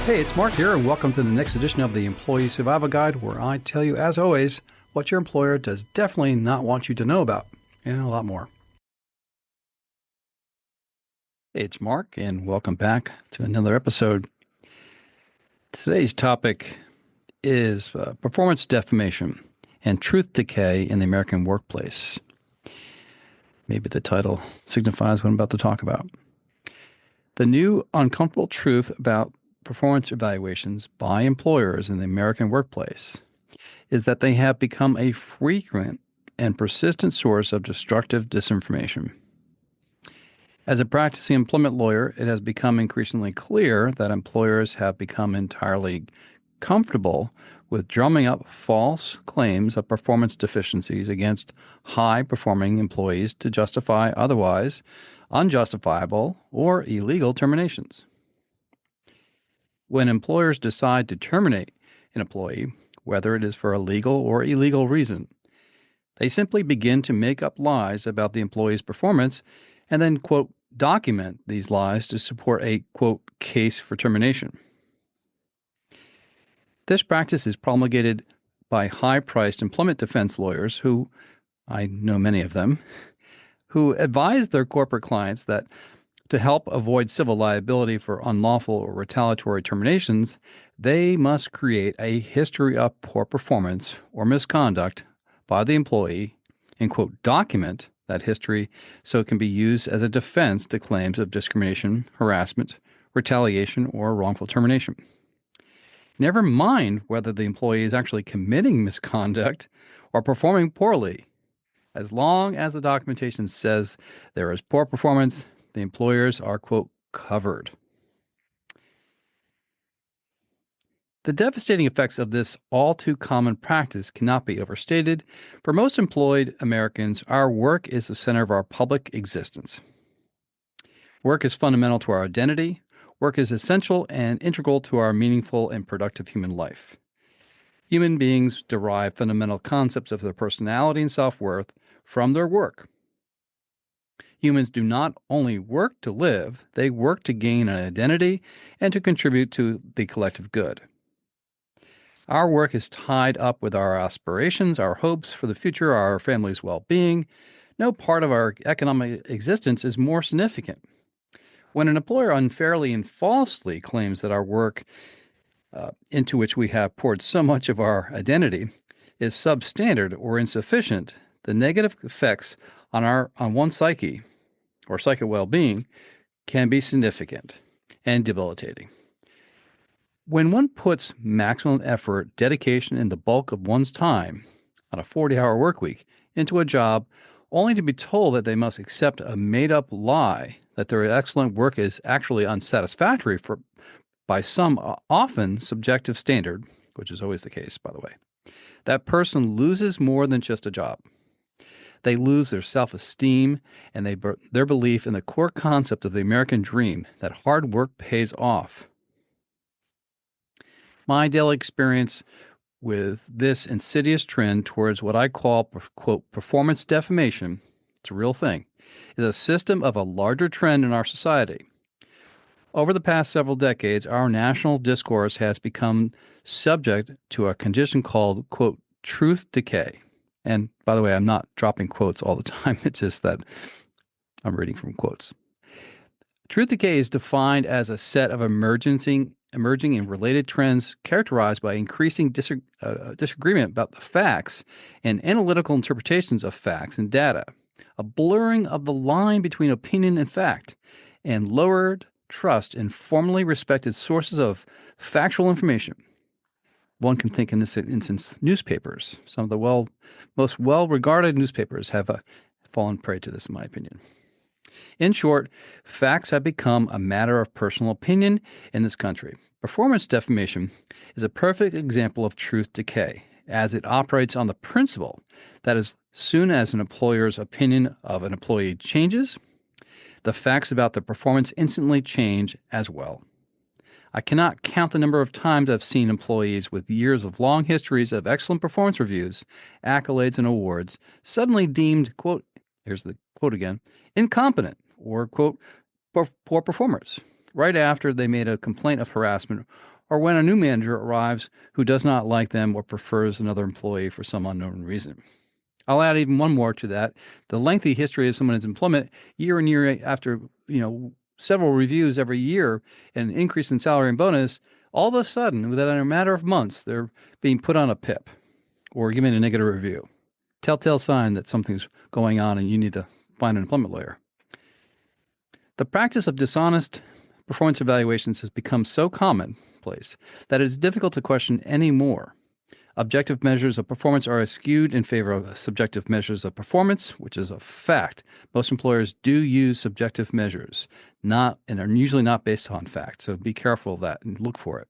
Hey, it's Mark here, and welcome to the next edition of the Employee Survival Guide, where I tell you, as always, what your employer does definitely not want you to know about, and a lot more. Hey, it's Mark, and welcome back to another episode. Today's topic is performance defamation and truth decay in the American workplace. Maybe the title signifies what I'm about to talk about. The new uncomfortable truth about performance evaluations by employers in the American workplace is that they have become a frequent and persistent source of destructive disinformation. As a practicing employment lawyer, it has become increasingly clear that employers have become entirely comfortable with drumming up false claims of performance deficiencies against high-performing employees to justify otherwise unjustifiable or illegal terminations. When employers decide to terminate an employee, whether it is for a legal or illegal reason, they simply begin to make up lies about the employee's performance and then, quote, document these lies to support a, quote, case for termination. This practice is promulgated by high-priced employment defense lawyers who, I know many of them, who advise their corporate clients that to help avoid civil liability for unlawful or retaliatory terminations, they must create a history of poor performance or misconduct by the employee and, quote, document that history so it can be used as a defense to claims of discrimination, harassment, retaliation, or wrongful termination. Never mind whether the employee is actually committing misconduct or performing poorly. As long as the documentation says there is poor performance, the employers are, quote, covered. The devastating effects of this all too common practice cannot be overstated. For most employed Americans, our work is the center of our public existence. Work is fundamental to our identity. Work is essential and integral to our meaningful and productive human life. Human beings derive fundamental concepts of their personality and self-worth from their work. Humans do not only work to live, they work to gain an identity and to contribute to the collective good. Our work is tied up with our aspirations, our hopes for the future, our family's well-being. No part of our economic existence is more significant. When an employer unfairly and falsely claims that our work, into which we have poured so much of our identity, is substandard or insufficient, the negative effects on one's psyche or psychic well-being can be significant and debilitating. When one puts maximum effort, dedication, and the bulk of one's time on a 40-hour work week into a job only to be told that they must accept a made-up lie that their excellent work is actually unsatisfactory by some often subjective standard, which is always the case, by the way, that person loses more than just a job. They lose their self-esteem and their belief in the core concept of the American dream that hard work pays off. My daily experience with this insidious trend towards what I call, quote, performance defamation, it's a real thing, is a system of a larger trend in our society. Over the past several decades, our national discourse has become subject to a condition called, quote, truth decay. And by the way, I'm not dropping quotes all the time. It's just that I'm reading from quotes. Truth decay is defined as a set of emerging and related trends characterized by increasing disagreement about the facts and analytical interpretations of facts and data, a blurring of the line between opinion and fact, and lowered trust in formally respected sources of factual information. One can think in this instance newspapers. Some of the most well-regarded newspapers have fallen prey to this, in my opinion. In short, facts have become a matter of personal opinion in this country. Performance defamation is a perfect example of truth decay, as it operates on the principle that as soon as an employer's opinion of an employee changes, the facts about their performance instantly change as well. I cannot count the number of times I've seen employees with years of long histories of excellent performance reviews, accolades, and awards suddenly deemed, quote, here's the quote again, incompetent or, quote, poor performers, right after they made a complaint of harassment or when a new manager arrives who does not like them or prefers another employee for some unknown reason. I'll add even one more to that. The lengthy history of someone's employment year and year after, several reviews every year and increase in salary and bonus, all of a sudden, within a matter of months, they're being put on a PIP or given a negative review. Telltale sign that something's going on and you need to find an employment lawyer. The practice of dishonest performance evaluations has become so commonplace that it is difficult to question anymore. Objective measures of performance are skewed in favor of subjective measures of performance, which is a fact. Most employers do use subjective measures, and are usually not based on fact. So be careful of that and look for it.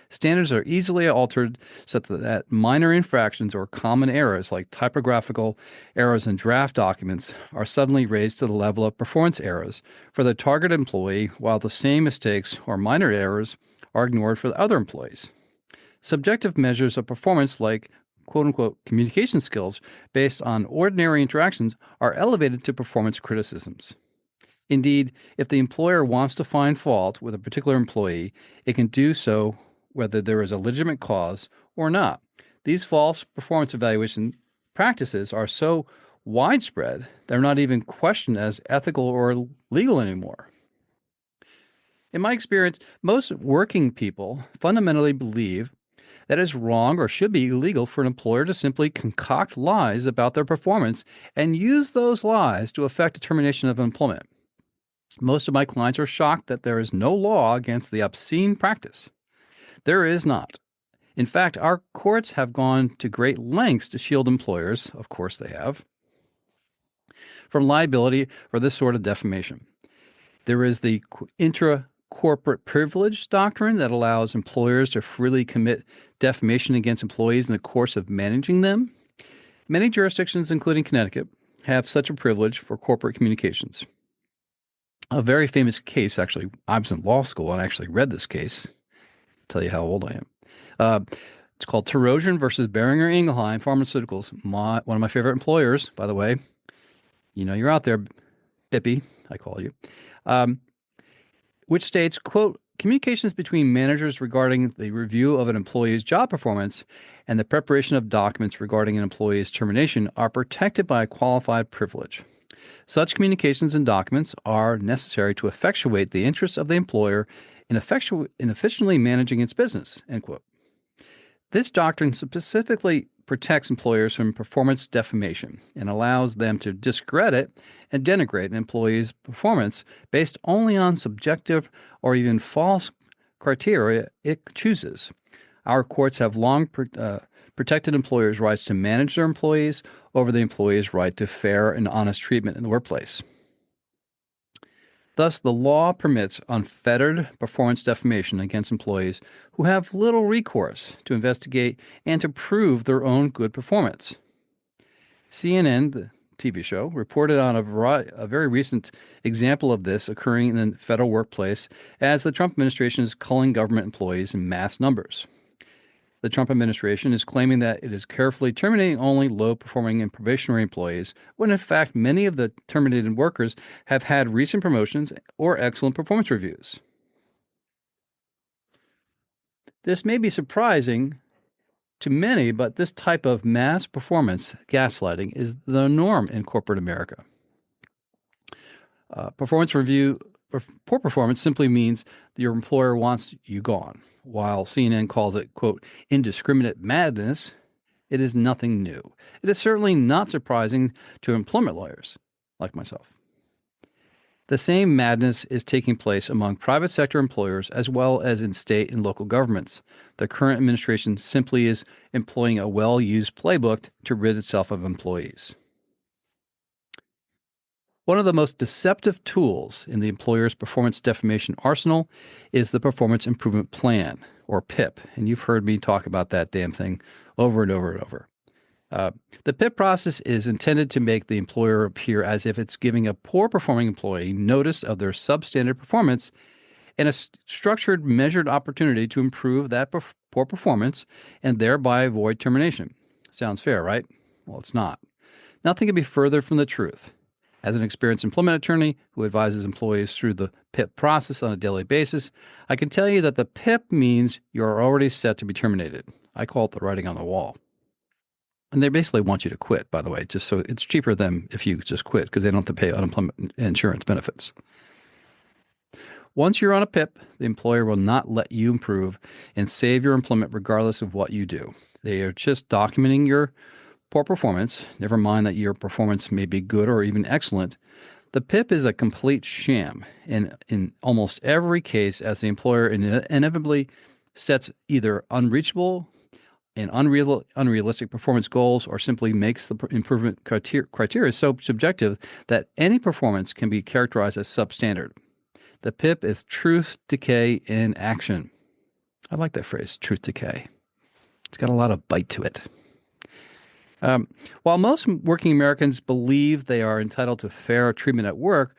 Standards are easily altered so that minor infractions or common errors like typographical errors in draft documents are suddenly raised to the level of performance errors for the target employee, while the same mistakes or minor errors are ignored for the other employees. Subjective measures of performance like quote-unquote communication skills based on ordinary interactions are elevated to performance criticisms. Indeed, if the employer wants to find fault with a particular employee, it can do so whether there is a legitimate cause or not. These false performance evaluation practices are so widespread, they're not even questioned as ethical or legal anymore. In my experience, most working people fundamentally believe that it's wrong or should be illegal for an employer to simply concoct lies about their performance and use those lies to affect determination of employment. Most of my clients are shocked that there is no law against the obscene practice. There is not. In fact, our courts have gone to great lengths to shield employers, of course they have, from liability for this sort of defamation. There is the intra-corporate privilege doctrine that allows employers to freely commit defamation against employees in the course of managing them. Many jurisdictions, including Connecticut, have such a privilege for corporate communications. A very famous case, actually, I was in law school and I actually read this case. Tell you how old I am. It's called Terosian versus Boehringer Ingelheim Pharmaceuticals. One of my favorite employers, by the way. You know you're out there, Bippy, I call you. Which states, quote, communications between managers regarding the review of an employee's job performance and the preparation of documents regarding an employee's termination are protected by a qualified privilege. Such communications and documents are necessary to effectuate the interests of the employer in efficiently managing its business, end quote. This doctrine specifically protects employers from performance defamation and allows them to discredit and denigrate an employee's performance based only on subjective or even false criteria it chooses. Our courts have long protected employers' rights to manage their employees over the employee's right to fair and honest treatment in the workplace. Thus, the law permits unfettered performance defamation against employees who have little recourse to investigate and to prove their own good performance. CNN, the TV show, reported on a very recent example of this occurring in the federal workplace as the Trump administration is culling government employees in mass numbers. The Trump administration is claiming that it is carefully terminating only low-performing and probationary employees, when in fact many of the terminated workers have had recent promotions or excellent performance reviews. This may be surprising to many, but this type of mass performance gaslighting is the norm in corporate America. Performance review or poor performance simply means that your employer wants you gone. While CNN calls it, quote, indiscriminate madness, it is nothing new. It is certainly not surprising to employment lawyers like myself. The same madness is taking place among private sector employers as well as in state and local governments. The current administration simply is employing a well-used playbook to rid itself of employees. One of the most deceptive tools in the employer's performance defamation arsenal is the Performance Improvement Plan, or PIP, and you've heard me talk about that damn thing over and over and over. The PIP process is intended to make the employer appear as if it's giving a poor-performing employee notice of their substandard performance and a structured, measured opportunity to improve that poor performance and thereby avoid termination. Sounds fair, right? Well, it's not. Nothing could be further from the truth. As an experienced employment attorney who advises employees through the PIP process on a daily basis, I can tell you that the PIP means you're already set to be terminated. I call it the writing on the wall. And they basically want you to quit, by the way, just so it's cheaper than if you just quit because they don't have to pay unemployment insurance benefits. Once you're on a PIP, the employer will not let you improve and save your employment regardless of what you do. They are just documenting your poor performance, never mind that your performance may be good or even excellent. The PIP is a complete sham, and in almost every case, as the employer inevitably sets either unreachable and unrealistic performance goals or simply makes the improvement criteria so subjective that any performance can be characterized as substandard. The PIP is truth, decay, in action. I like that phrase, truth, decay. It's got a lot of bite to it. While most working Americans believe they are entitled to fair treatment at work,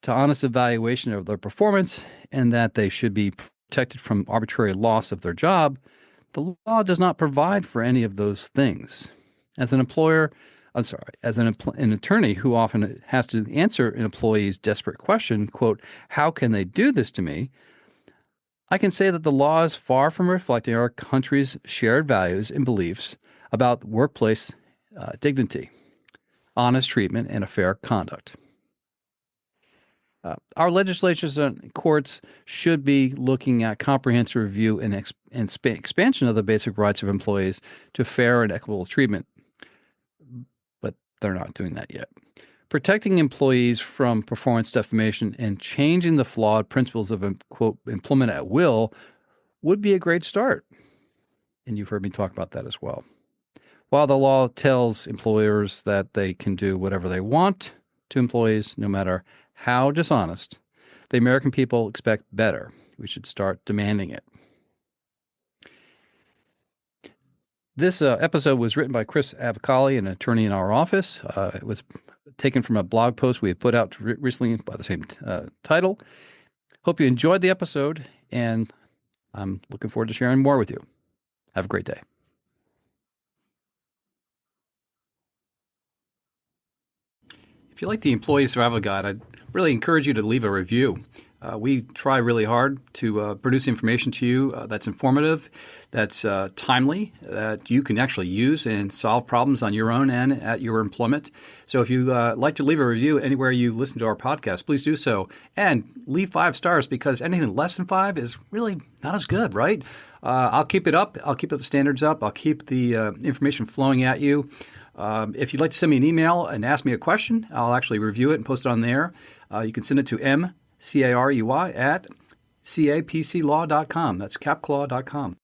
to honest evaluation of their performance, and that they should be protected from arbitrary loss of their job, the law does not provide for any of those things. As an attorney who often has to answer an employee's desperate question, quote, how can they do this to me? I can say that the law is far from reflecting our country's shared values and beliefs about workplace dignity, honest treatment, and a fair conduct. Our legislatures and courts should be looking at comprehensive review and expansion of the basic rights of employees to fair and equitable treatment, but they're not doing that yet. Protecting employees from performance defamation and changing the flawed principles of, quote, employment at will would be a great start. And you've heard me talk about that as well. While the law tells employers that they can do whatever they want to employees, no matter how dishonest, the American people expect better. We should start demanding it. This episode was written by Chris Avicali, an attorney in our office. It was taken from a blog post we had put out recently by the same title. Hope you enjoyed the episode, and I'm looking forward to sharing more with you. Have a great day. If you like the Employee Survival Guide, I'd really encourage you to leave a review. We try really hard to produce information to you that's informative, that's timely, that you can actually use and solve problems on your own and at your employment. So if you like to leave a review anywhere you listen to our podcast, please do so. And leave 5 stars, because anything less than 5 is really not as good, right? I'll keep it up. I'll keep the standards up. I'll keep the information flowing at you. If you'd like to send me an email and ask me a question, I'll actually review it and post it on there. You can send it to mcarey@capclaw.com. That's capclaw.com.